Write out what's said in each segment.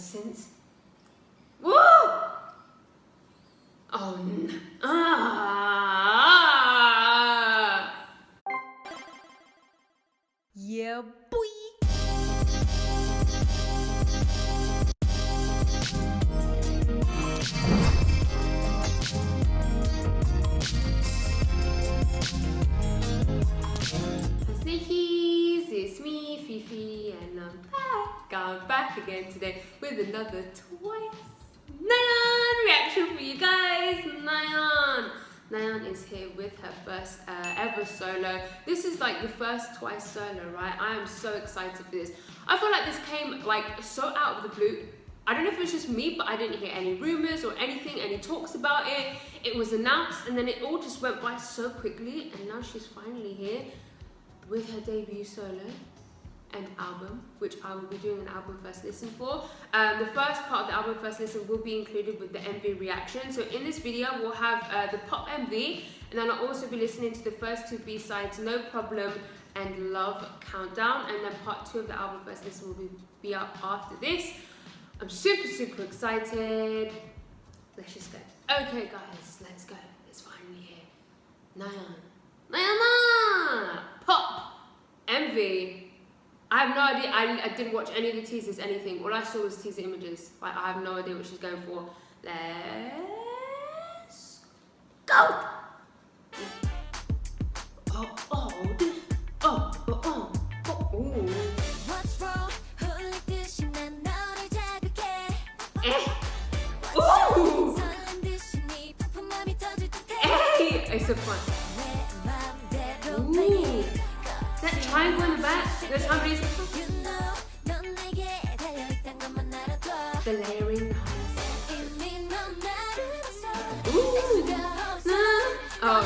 since. Woo! Oh no. Yeah, boy. Sneakies, it's me, Fifi, and I'm back again today with another Twice NAYEON reaction for you guys. NAYEON is here with her first ever solo. This is like the first Twice solo, right? I am so excited for this. I feel like this came like so out of the blue. I don't know if it was just me, but I didn't hear any rumors or anything, any talks about it. It was announced and then it all just went by so quickly, and now she's finally here with her debut solo and album, which I will be doing an album first listen for. The first part of the album first listen will be included with the MV reaction. So in this video, we'll have the pop MV, and then I'll also be listening to the first two B-sides, No Problem and Love Countdown, and then part 2 of the album first listen will be up after this. I'm super excited. Let's just go. Okay guys, let's go. It's finally here. NAYEON. Pop MV. I have no idea. I didn't watch any of the teasers, anything. All I saw was teaser images. Like, I have no idea what she's going for. Let's go. It's so fun. Ooh. That triangle in the back, there's how many. The layering. Ooh. Oh.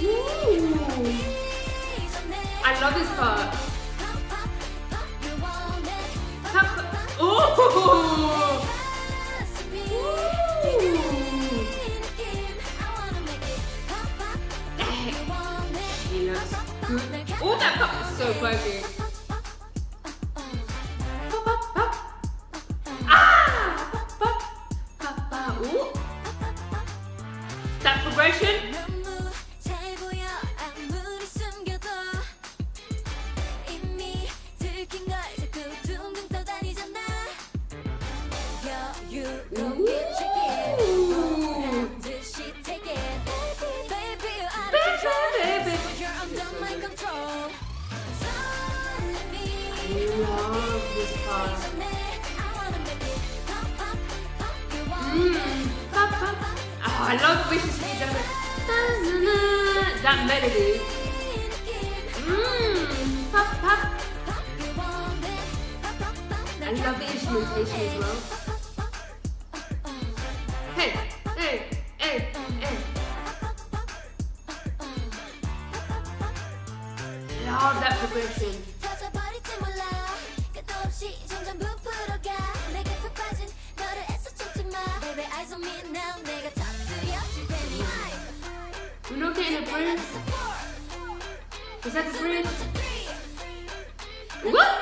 Ooh. I love this part. Ooh. Oh, that pop is so quirky. Ooh. That progression. Oh, I love the way she speaks that melody. I love the instrumentation as well. Hey. Love that progression. We're not getting a bridge. Is that the bridge? What?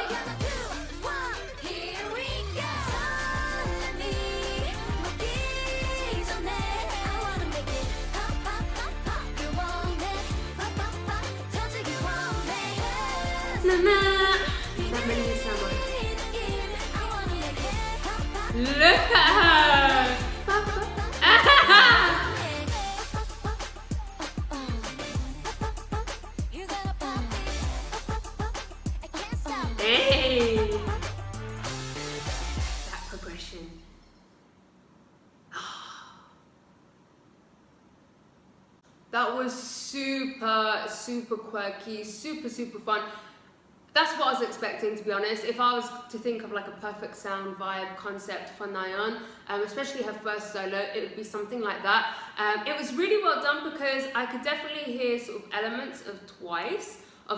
That made me sound like. Look at her. Hey! That progression. That was super quirky, super fun. That's what I was expecting, to be honest. If I was to think of like a perfect sound vibe concept for NAYEON, especially her first solo, it would be something like that. It was really well done because I could definitely hear sort of elements of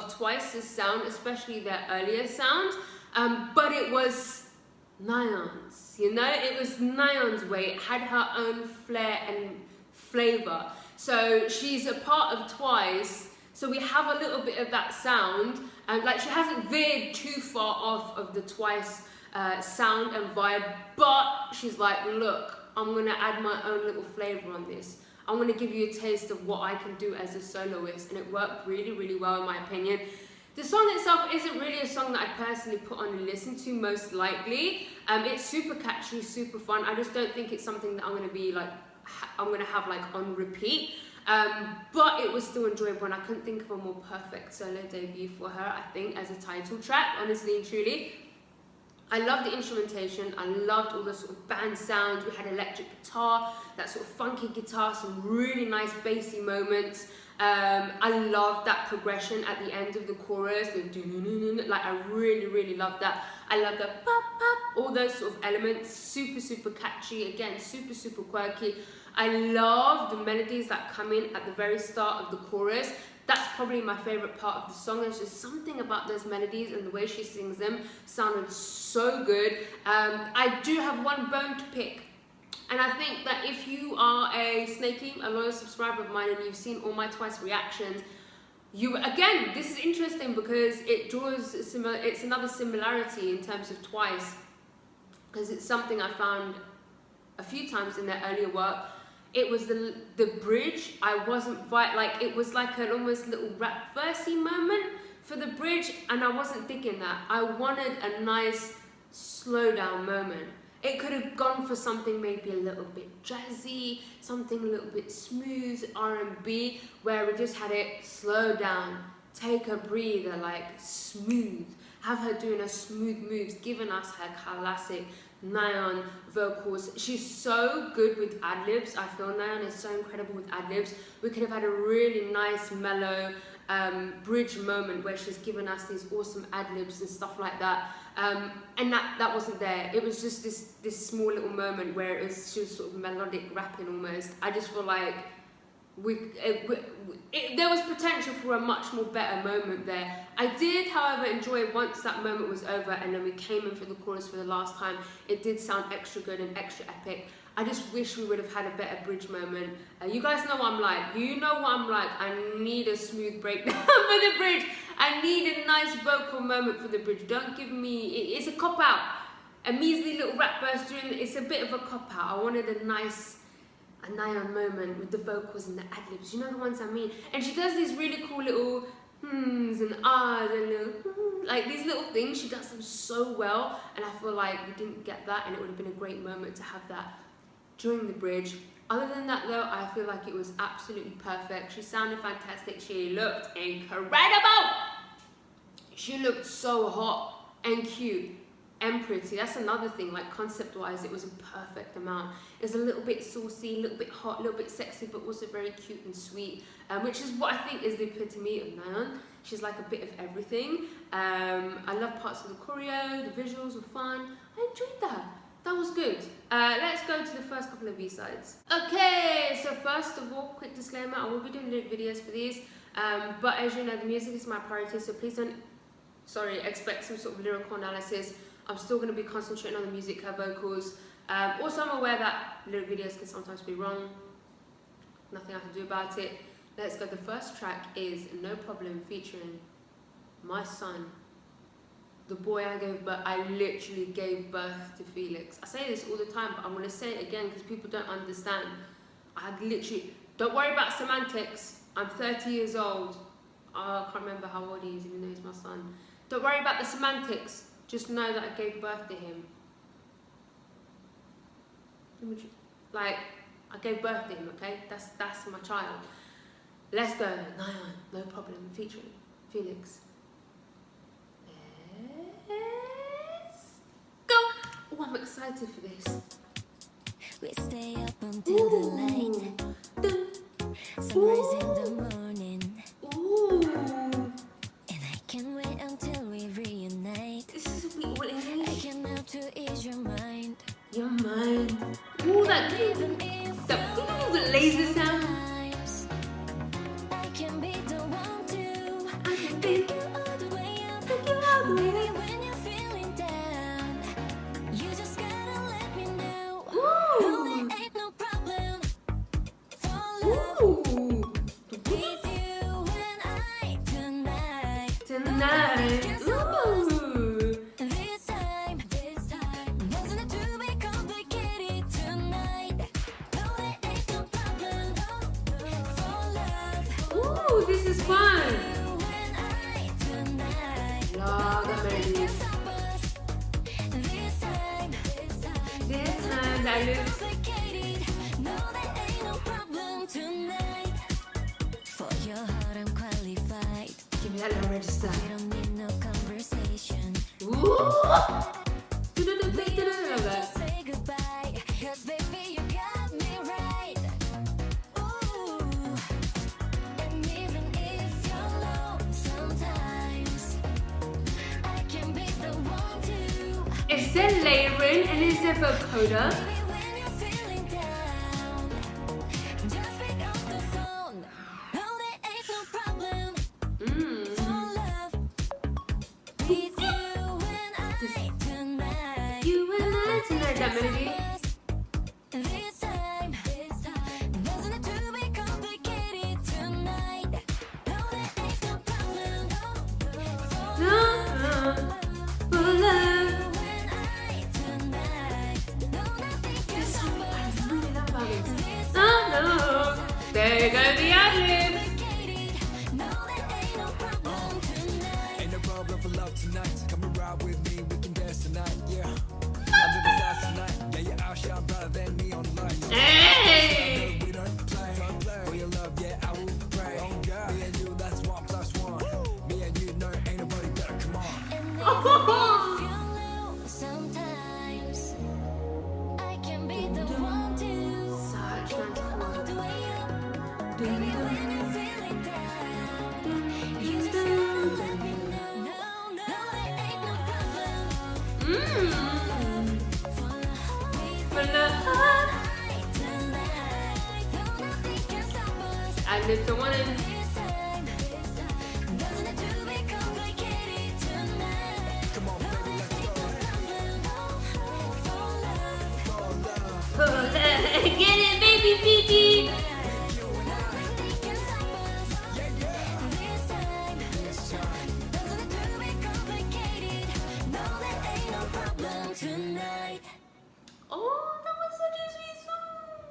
Twice's sound, especially their earlier sound. But it was NAYEON's, you know? It was NAYEON's way. It had her own flair and flavor. So she's a part of Twice So we have a little bit of that sound, and like she hasn't veered too far off of the Twice sound and vibe, but she's like, look, I'm gonna add my own little flavor on this. I'm gonna give you a taste of what I can do as a soloist, and it worked really, really well in my opinion. The song itself isn't really a song that I personally put on and listen to most likely. It's super catchy, super fun. I just don't think it's something that I'm gonna be like, I'm gonna have like on repeat. But it was still enjoyable, and I couldn't think of a more perfect solo debut for her, I think, as a title track, honestly and truly. I loved the instrumentation, I loved all the sort of band sounds. We had electric guitar, that sort of funky guitar, some really nice bassy moments. I loved that progression at the end of the chorus, like I really, really loved that. I loved the pop, pop, all those sort of elements, super, super catchy, again, super, super quirky. I love the melodies that come in at the very start of the chorus. That's probably my favorite part of the song. There's just something about those melodies and the way she sings them sounded so good. I do have one bone to pick. And I think that if you are a Snakey, a loyal subscriber of mine, and you've seen all my Twice reactions, again, this is interesting because it draws it's another similarity in terms of Twice, because it's something I found a few times in their earlier work. It was the bridge. I wasn't like, it was like an almost little rap versey moment for the bridge, and I wasn't digging that. I wanted a nice slow down moment. It could have gone for something maybe a little bit jazzy, something a little bit smooth, R&B, where we just had it slow down, take a breather, like smooth, have her doing her smooth moves, giving us her classic NAYEON vocals. She's so good with ad-libs. I feel NAYEON is so incredible with ad-libs. We could have had a really nice mellow bridge moment where she's given us these awesome ad-libs and stuff like that, and that wasn't there. It was just this small little moment where she was sort of melodic rapping almost. I just feel like there was potential for a much more better moment there. I did, however, enjoy it once that moment was over and then we came in for the chorus for the last time. It did sound extra good and extra epic. I just wish we would have had a better bridge moment. You guys know what I'm like. You know what I'm like. I need a smooth breakdown for the bridge. I need a nice vocal moment for the bridge. Don't give me, it's a cop-out. A measly little rap verse during, it's a bit of a cop-out. I wanted a nice NAYEON moment with the vocals and the ad-libs. You know the ones I mean? And she does these really cool little hmms and ahs and little like these little things. She does them so well, and I feel like we didn't get that, and it would have been a great moment to have that during the bridge. Other than that though, I feel like it was absolutely perfect. She sounded fantastic. She looked incredible. She looked so hot and cute and pretty. That's another thing, like concept-wise, it was a perfect amount. It was a little bit saucy, a little bit hot, a little bit sexy, but also very cute and sweet, which is what I think is the epitome of NAYEON. She's like a bit of everything. I love parts of the choreo, the visuals were fun. I enjoyed that. That was good. Let's go to the first couple of B-sides. Okay, so first of all, quick disclaimer, I will be doing lyric videos for these, but as you know, the music is my priority, so please don't, expect some sort of lyrical analysis. I'm still going to be concentrating on the music, her vocals. Also, I'm aware that lyric videos can sometimes be wrong. Nothing I can do about it. Let's go. The first track is No Problem featuring my son, the boy I literally gave birth to Felix. I say this all the time, but I'm going to say it again because people don't understand. Don't worry about semantics. I'm 30 years old. I can't remember how old he is, even though he's my son. Don't worry about the semantics. Just know that I gave birth to him. Like, I gave birth to him, okay? That's my child. Let's go. NAYEON, No Problem, featuring Felix. Let's go. Oh, I'm excited for this. We stay up until the light. Sunrise in the morning. Ooh. And I can't wait until we reunite. This is a bit all English. I can help to ease your mind. Your mind. Ooh, that laser sound. I can be the one to I can take you all the way up. take you all the way Maybe up. when you're feeling down, you just gotta let me know. Ooh. Oh, there ain't no problem for love. Ooh. With you. ad-libs. complicated. No, there ain't no problem tonight. For your heart, I'm qualified. Give me that little register. We don't need no conversation. Ooh. We don't have to say goodbye, 'cause baby, you got me right. Ooh. And even if you're low, sometimes I can be the one to. Is there layering and is there vocoder? Baby, when you're feeling down, just pick up the phone. No, there ain't no problem. For love with you and I tonight. You and I tonight, that melody. This time, doesn't it to be complicated tonight? No, there ain't no problem. No, for love. You and I tonight. No, nothing can This song, stop I us. really love about it. This Oh no, there go the ad-libs. complicated. No, there ain't no problem tonight. Ain't no problem for love tonight. Come and ride with me, we can dance tonight, yeah. Under the stars tonight, yeah, you outshine brighter than neon lights. Hey! We don't play, for your love, yeah, I will pray. Me and you, that's 1+1. Me and you, no, ain't nobody better, come on. And even if you're low, sometimes I can be the one to Such nice all chord. the way up. Baby, when you're feeling down, you just gotta let me know. No, there ain't no problem. For For love. tonight, no, nothing can stop us. Ad-libs are one in. This time, doesn't it to be complicated tonight? Come on, baby, let's go. Get it, baby, Fiji. Tonight. Oh, that was such a sweet song.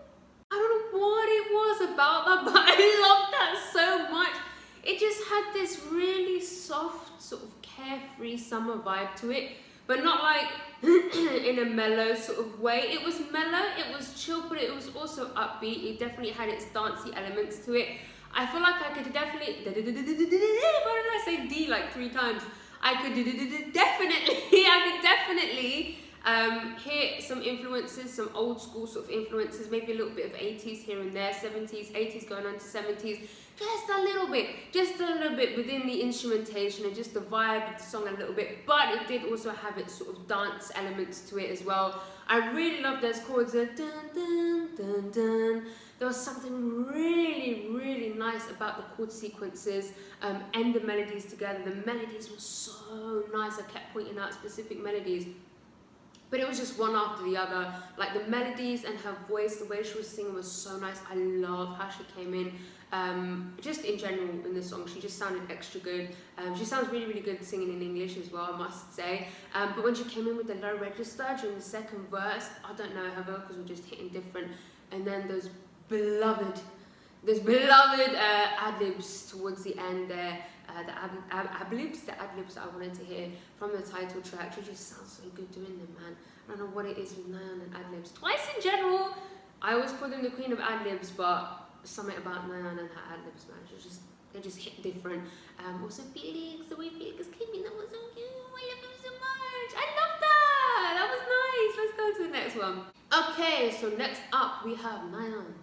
I don't know what it was about that, but I loved that so much. It just had this really soft, sort of carefree summer vibe to it, but not like in a mellow sort of way. It was mellow, it was chill, but it was also upbeat. It definitely had its dancey elements to it. I feel like I could definitely, why did I say D like 3 times? I could definitely hear some influences, some old school sort of influences, maybe a little bit of 80s here and there, 70s, 80s going on to 70s, just a little bit within the instrumentation and just the vibe of the song a little bit, but it did also have its sort of dance elements to it as well. I really love those chords, dun dun dun dun. There was something really, really nice about the chord sequences and the melodies together. The melodies were so nice. I kept pointing out specific melodies, but it was just one after the other. Like the melodies and her voice, the way she was singing was so nice. I love how she came in. Just in general in the song, she just sounded extra good. She sounds really, really good singing in English as well, I must say. But when she came in with the low register during the second verse, I don't know, her vocals were just hitting different. And then those beloved ad-libs towards the end there, the ad-libs that I wanted to hear from the title track. She just sounds so good doing them, man. I don't know what it is with NAYEON and ad-libs. Twice in general, I always call them the queen of ad-libs, but something about NAYEON and her ad-libs, man, they just hit different. Also Felix, the way Felix came in, that was so cute. I love him so much. I love that. That was nice. Let's go to the next one. Okay, so next up we have NAYEON.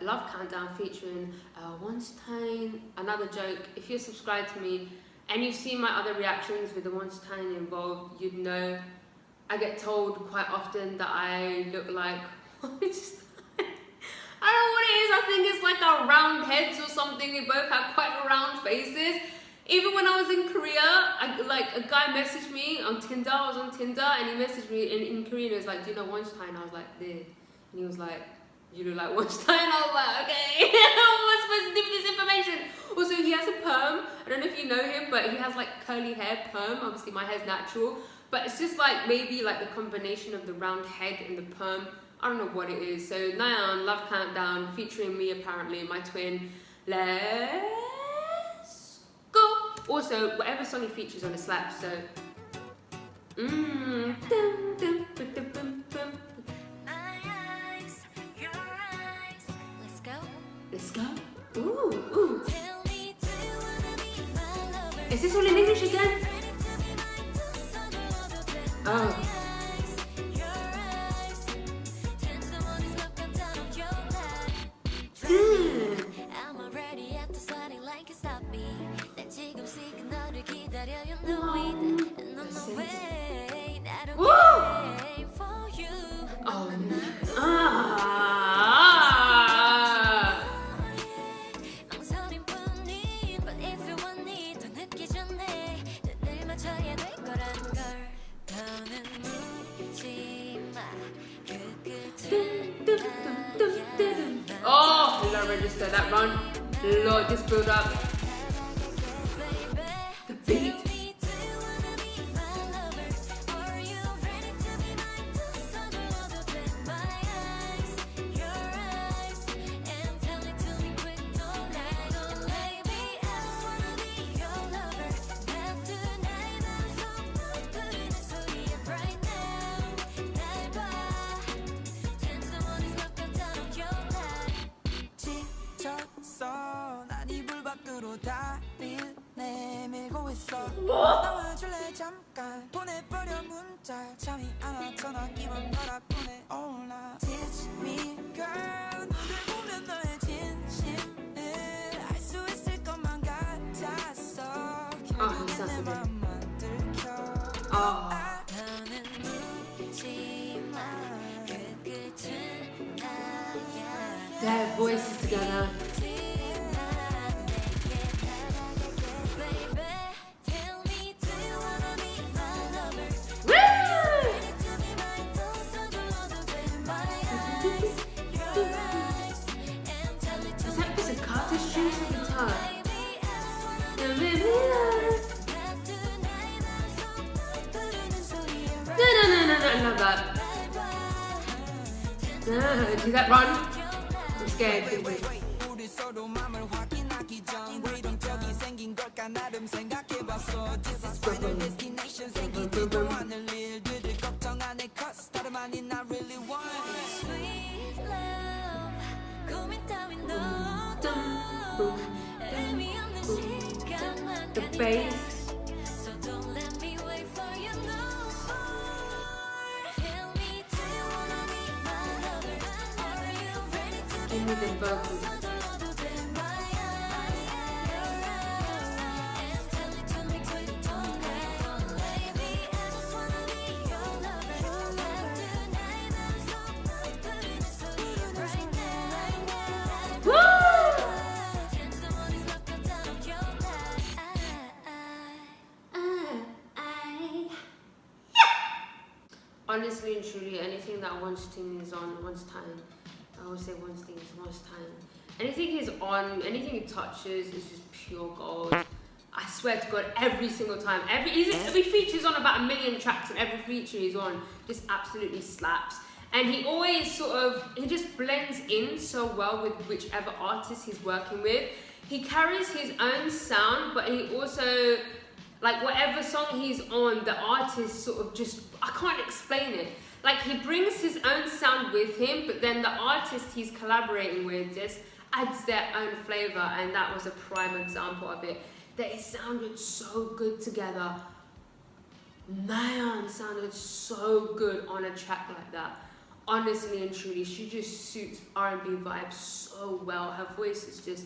Love Countdown featuring Wonstein. Another joke. If you're subscribed to me and you've seen my other reactions with the Wonstein involved, you'd know I get told quite often that I look like I don't know what it is. I think it's like our round heads or something. We both have quite round faces. Even when I was in Korea, a guy messaged me on Tinder. I was on Tinder and he messaged me in Korean. He was like, "Do you know Wonstein?" I was like, "Yeah." And he was like, "You look like Wonstein." I was like, "Okay." What am I supposed to do with this information? Also, he has a perm. I don't know if you know him, but he has like curly hair perm. Obviously, my hair's natural, but it's just like maybe like the combination of the round head and the perm. I don't know what it is. So NAYEON, Love Countdown, featuring me apparently, my twin. Let's go. Also, whatever song he features on, it slaps. So. Dum, dum, dum, dum, dum, dum. Ooh. Tell me, do you wanna be my lover? Is this all in English again? Ready to be my two-son. Oh. Your eyes tend to want this love come down of your life. Mm. I'm already at the starting line, can't stop me. 난 지금씩 너를 기다려, you know it. And on the way, 나를 Woo! wait for you. Oh. 망설임 뿐인, but if you want it, 더 늦기 전에 눈을 맞춰야 될 거라는 걸. 더는 묻지 마. 그 끝은 나야. Oh, low register, that run. Lord, this build up. The beat. 지쳤어 난 이불 밖으로 다리를 내밀고 있어 나와줄래 잠깐 보내버려 문자 잠이 안 와 전화기만 바라보네 all night Teach me girl 너를 보면 너의 진심을 알 수 있을 것만 같았어 결국엔 내 맘만 들켜 Oh. 더는 묻지 마. 그 끝은 나야. Their voices together. Is that pizzicato strings or guitar? I love that. Do that run? I'm scared. 우리 서로 맘을 확인하기 전 왜 이런 적이 생긴 걸까 나름 생각해봤어 This is final destination 생기지도 않을 일들을 걱정 안 해 cause 다름 아닌 I really want Sweet love, 고민 따윈 너도 의미 없는 시간만 The 가니까. bass. So don't let me wait for you no more. Tell me, do you wanna be my lover? Are you ready to be Give me the my vocals. 서둘러도 돼, my eyes, your eyes. And tell it to me quick, don't wait. Baby, I just wanna be your lover. 난 나의 맘속 흐르는 소리 right now, right now. Woo! Tend to the one who's left out of your life. Honestly and truly, anything that Weinstein is on, once time. I always say Weinstein is once time. Anything he's on, anything he touches is just pure gold. I swear to God, every single time. Every feature's on about 1 million tracks, and every feature he's on just absolutely slaps. And he always he just blends in so well with whichever artist he's working with. He carries his own sound, but he also, like whatever song he's on, the artist sort of just, I can't explain it. Like he brings his own sound with him, but then the artist he's collaborating with just adds their own flavor, and that was a prime example of it. They sounded so good together. NAYEON sounded so good on a track like that. Honestly and truly, she just suits R&B vibes so well. Her voice is just,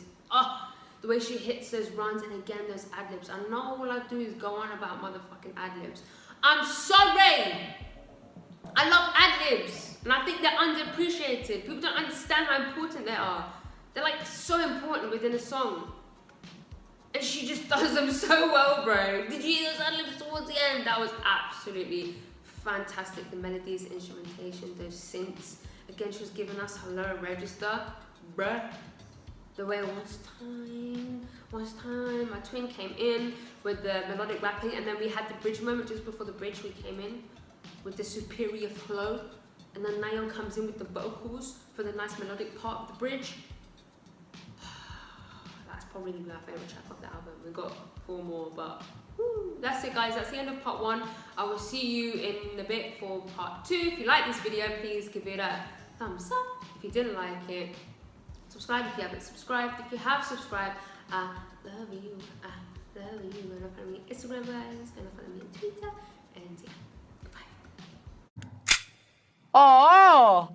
the way she hits those runs, and again those ad-libs. I know all I do is go on about motherfucking ad-libs. I'm sorry! I love ad-libs, and I think they're underappreciated. People don't understand how important they are. They're like so important within a song. And she just does them so well, bro. Did you hear those ad-libs towards the end? That was absolutely fantastic. The melodies, the instrumentation, those synths. Again, she was giving us her low register, bruh. The way once time, my twin came in with the melodic rapping, and then we had the bridge moment just before the bridge. We came in with the superior flow, and then NAYEON comes in with the vocals for the nice melodic part of the bridge. That's probably my favorite track of the album. We got 4 more, but woo, that's it, guys. That's the end of part 1. I will see you in a bit for part 2. If you like this video, please give it a thumbs up. If you didn't like it, subscribe if you haven't subscribed. If you have subscribed, I love you. I love you. Gonna follow me on Instagram, guys. Gonna follow me on Twitter. And yeah, goodbye. 어.